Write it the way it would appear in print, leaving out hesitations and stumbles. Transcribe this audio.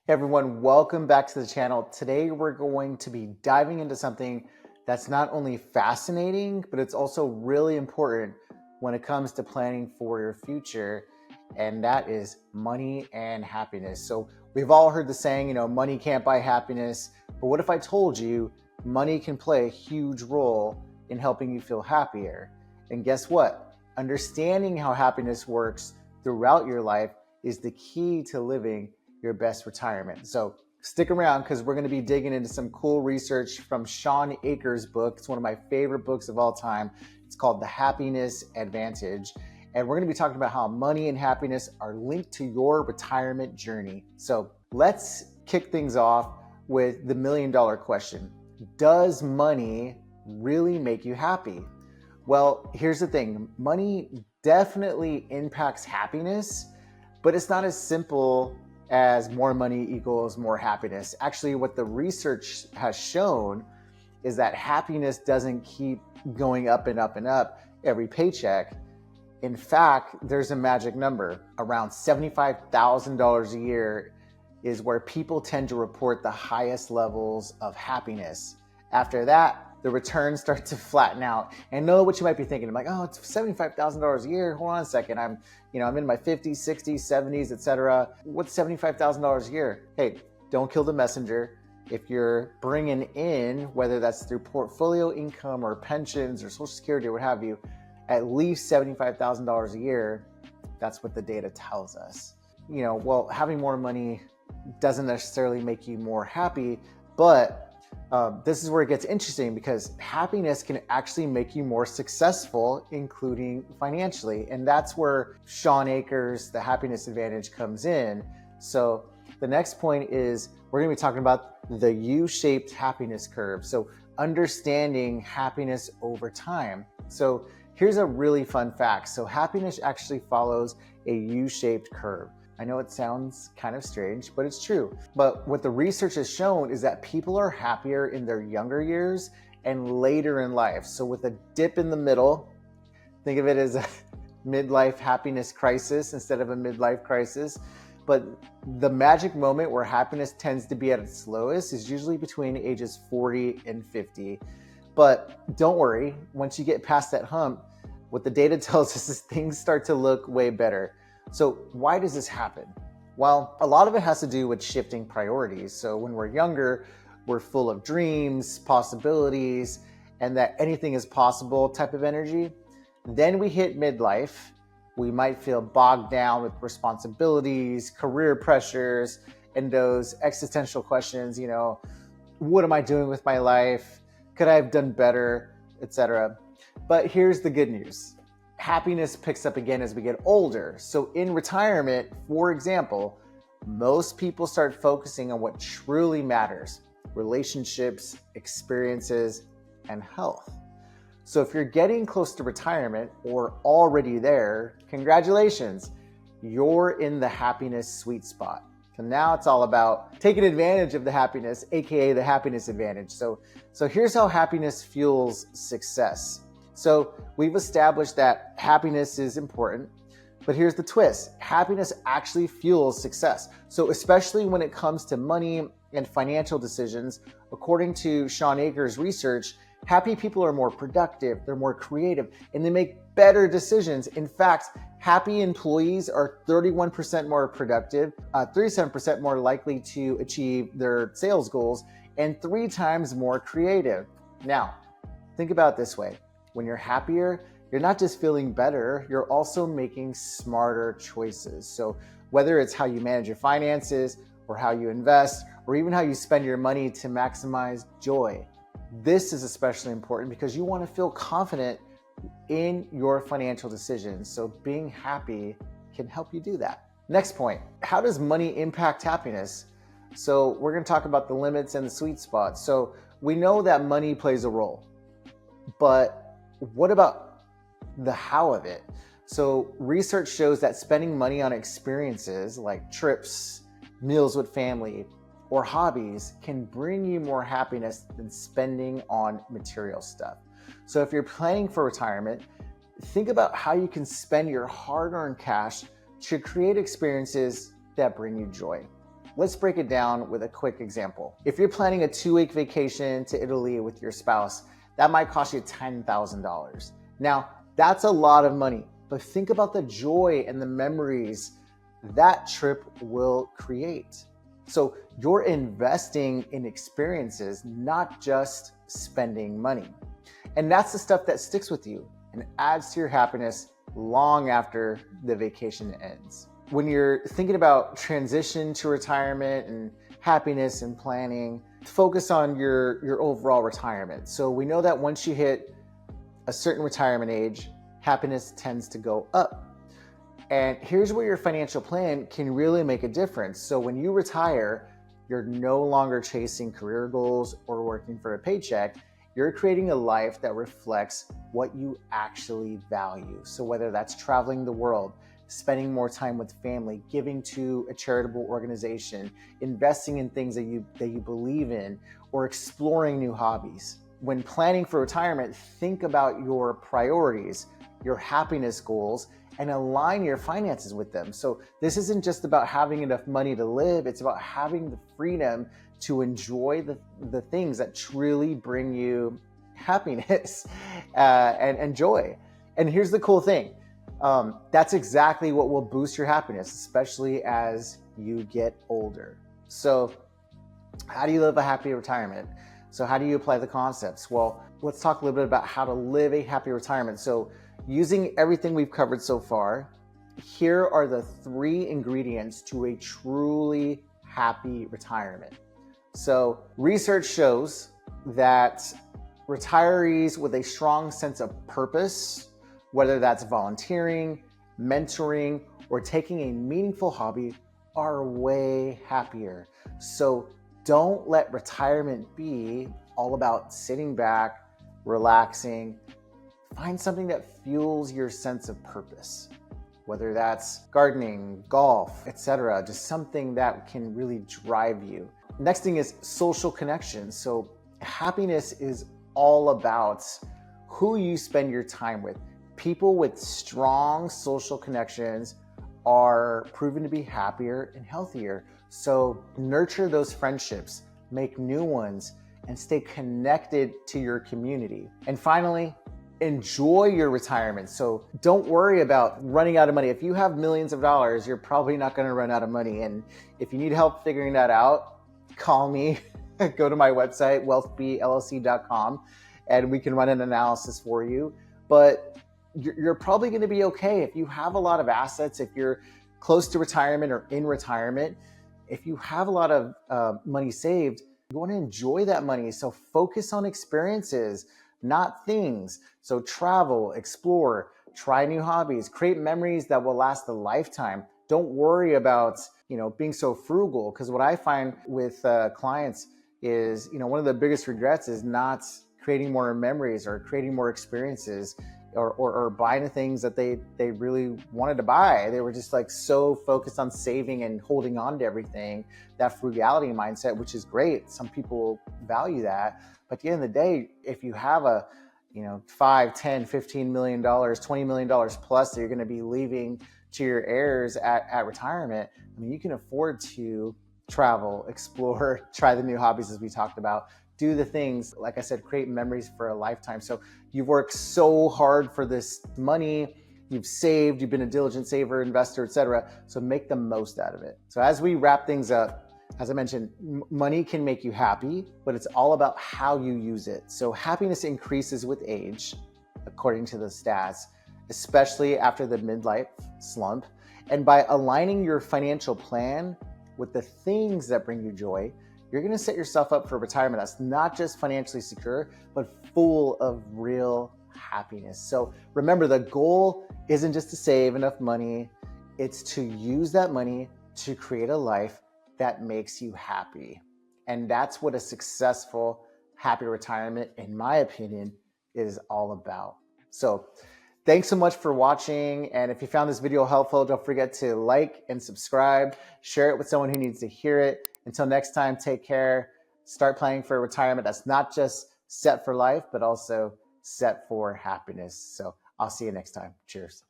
Hey everyone, welcome back to the channel. Today we're going to be diving into something that's not only fascinating, but it's also really important when it comes to planning for your future, and that is money and happiness. So we've all heard the saying, money can't buy happiness, but what if I told you money can play a huge role in helping you feel happier? And guess what? Understanding how happiness works throughout your life is the key to living your best retirement. So stick around because we're going to be digging into some cool research from Shawn Achor's book. It's one of my favorite books of all time. It's called The Happiness Advantage. And we're going to be talking about how money and happiness are linked to your retirement journey. So let's kick things off with the million-dollar question. Does money really make you happy? Well, here's the thing. Money definitely impacts happiness, but it's not as simple as more money equals more happiness. Actually, what the research has shown is that happiness doesn't keep going up and up and up every paycheck. In fact, there's a magic number. Around $75,000 a year is where people tend to report the highest levels of happiness. After that, the returns start to flatten out. And know what you might be thinking. I'm like, oh, it's $75,000 a year. Hold on a second. I'm in my 50s, 60s, 70s, etc. What's $75,000 a year? Hey, don't kill the messenger. If you're bringing in, whether that's through portfolio income or pensions or Social Security or what have you, at least $75,000 a year, that's what the data tells us. Well, having more money doesn't necessarily make you more happy, but this is where it gets interesting because happiness can actually make you more successful, including financially. And that's where Shawn Achor's The Happiness Advantage comes in. So the next point is we're going to be talking about the U-shaped happiness curve. So understanding happiness over time. So here's a really fun fact. So happiness actually follows a U-shaped curve. I know it sounds kind of strange, but it's true. But what the research has shown is that people are happier in their younger years and later in life. So with a dip in the middle, think of it as a midlife happiness crisis instead of a midlife crisis. But the magic moment where happiness tends to be at its lowest is usually between ages 40 and 50. But don't worry, once you get past that hump, what the data tells us is things start to look way better. So why does this happen? Well, a lot of it has to do with shifting priorities. So when we're younger, we're full of dreams, possibilities, and that anything is possible type of energy. Then we hit midlife. We might feel bogged down with responsibilities, career pressures, and those existential questions, what am I doing with my life? Could I have done better, etc. But here's the good news. Happiness picks up again as we get older. So in retirement, for example, most people start focusing on what truly matters: relationships, experiences, and health. So if you're getting close to retirement or already there, congratulations, you're in the happiness sweet spot. So now it's all about taking advantage of the happiness, aka the happiness advantage. So here's how happiness fuels success. So we've established that happiness is important, but here's the twist. Happiness actually fuels success. So especially when it comes to money and financial decisions, according to Shawn Achor's research, happy people are more productive, they're more creative, and they make better decisions. In fact, happy employees are 31% more productive, 37% more likely to achieve their sales goals, and 3 times more creative. Now, think about it this way. When you're happier, you're not just feeling better, you're also making smarter choices. So whether it's how you manage your finances or how you invest or even how you spend your money to maximize joy, this is especially important because you want to feel confident in your financial decisions. So being happy can help you do that. Next point, how does money impact happiness? So we're going to talk about the limits and the sweet spots. So we know that money plays a role, but what about the how of it? So research shows that spending money on experiences like trips, meals with family, or hobbies can bring you more happiness than spending on material stuff. So if you're planning for retirement, think about how you can spend your hard-earned cash to create experiences that bring you joy. Let's break it down with a quick example. If you're planning a 2-week vacation to Italy with your spouse, that might cost you $10,000. Now, that's a lot of money, but think about the joy and the memories that trip will create. So you're investing in experiences, not just spending money. And that's the stuff that sticks with you and adds to your happiness long after the vacation ends. When you're thinking about transition to retirement and happiness and planning, focus on your overall retirement. So we know that once you hit a certain retirement age, happiness tends to go up. And here's where your financial plan can really make a difference. So when you retire, you're no longer chasing career goals or working for a paycheck. You're creating a life that reflects what you actually value. So whether that's traveling the world, spending more time with family, giving to a charitable organization, investing in things that you believe in, or exploring new hobbies. When planning for retirement, think about your priorities, your happiness goals, and align your finances with them. So this isn't just about having enough money to live, it's about having the freedom to enjoy the things that truly bring you happiness and joy. And here's the cool thing. That's exactly what will boost your happiness, especially as you get older. So how do you live a happy retirement? So how do you apply the concepts? Well, let's talk a little bit about how to live a happy retirement. So using everything we've covered so far, here are the 3 ingredients to a truly happy retirement. So research shows that retirees with a strong sense of purpose, whether that's volunteering, mentoring, or taking a meaningful hobby, are way happier. So don't let retirement be all about sitting back, relaxing. Find something that fuels your sense of purpose, whether that's gardening, golf, etc. Just something that can really drive you. Next thing is social connections. So happiness is all about who you spend your time with. People with strong social connections are proven to be happier and healthier. So nurture those friendships, make new ones, and stay connected to your community. And finally, enjoy your retirement. So don't worry about running out of money. If you have millions of dollars, you're probably not going to run out of money. And if you need help figuring that out, call me. Go to my website, wealthbllc.com, and we can run an analysis for you. But you're probably going to be okay if you have a lot of assets, if you're close to retirement or in retirement. If you have a lot of money saved, you want to enjoy that money. So focus on experiences, not things. So travel, explore, try new hobbies, create memories that will last a lifetime. Don't worry about, being so frugal, because what I find with clients is, one of the biggest regrets is not creating more memories or creating more experiences or buying the things that they really wanted to buy. They were just so focused on saving and holding on to everything, that frugality mindset, which is great. Some people value that. But at the end of the day, if you have a, $5, 10, $15 million, $20 million plus that you're going to be leaving to your heirs at retirement, you can afford to travel, explore, try the new hobbies as we talked about, do the things, like I said, create memories for a lifetime. So you've worked so hard for this money, you've saved, you've been a diligent saver, investor, etc. So make the most out of it. So as we wrap things up, as I mentioned, money can make you happy, but it's all about how you use it. So happiness increases with age, according to the stats, especially after the midlife slump. And by aligning your financial plan with the things that bring you joy, you're going to set yourself up for retirement that's not just financially secure, but full of real happiness. So remember, the goal isn't just to save enough money, it's to use that money to create a life that makes you happy. And that's what a successful, happy retirement, in my opinion, is all about. So thanks so much for watching. And if you found this video helpful, don't forget to like and subscribe, share it with someone who needs to hear it. Until next time, take care. Start planning for a retirement that's not just set for life, but also set for happiness. So I'll see you next time. Cheers.